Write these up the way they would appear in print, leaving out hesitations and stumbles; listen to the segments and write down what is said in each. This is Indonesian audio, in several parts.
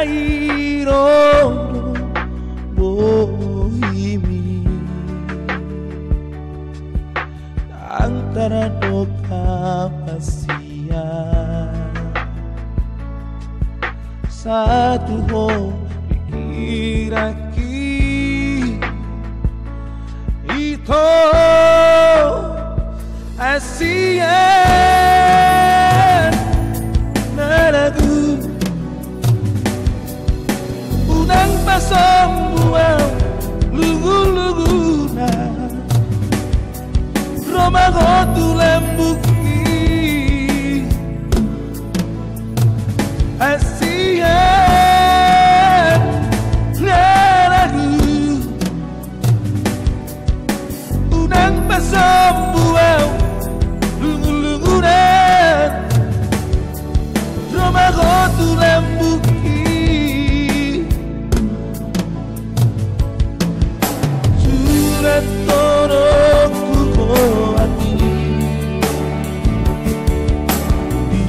Sairono bohimi antara doka pasia satu ho pikiraki itu asia naragu unang pasambuang lugu-luguna romagotu lembuki asia naragu unang pasambuang lugu-luguna romagotu lembuki surat toroku hati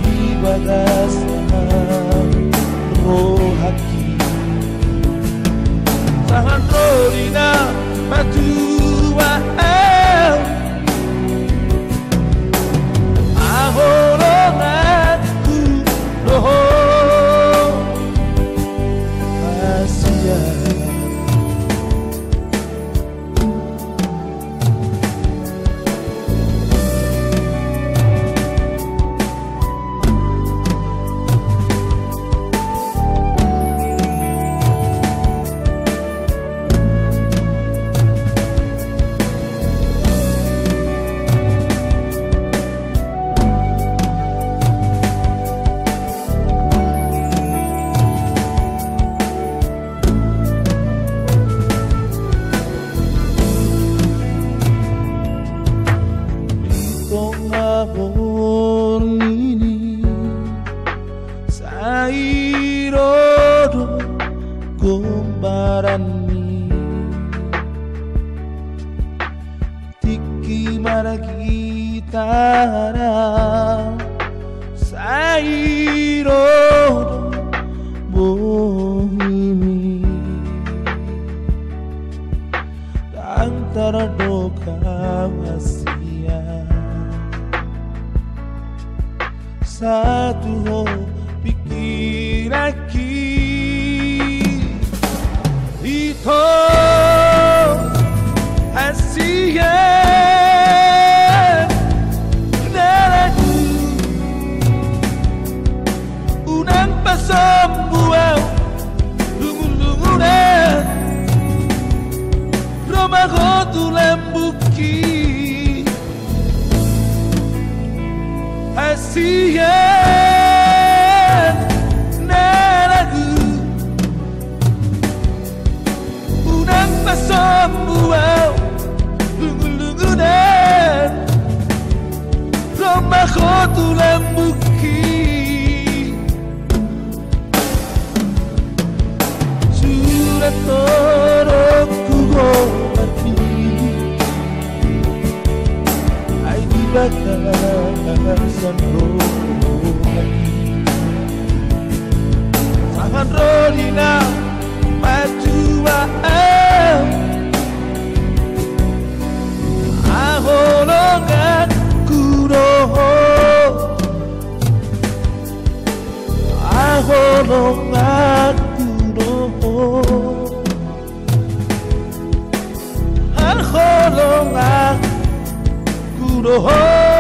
di bagasan rohaki tahan rolina matua ahoronganku roho asia amor ini Sairono gombarani tiki maragitara Sairono bohimi antara doka asia satu ho pikiraki itu asia naragu unang pasambuang lungu-lungunan romagotu lembuki asia naragu unang pasambuang lungu-lungunan romagotu lembuki surat toroku hati ai di bagasan rohaki tangan rolina matua aholongan kuroho aholongan kuroho aholongan kuroho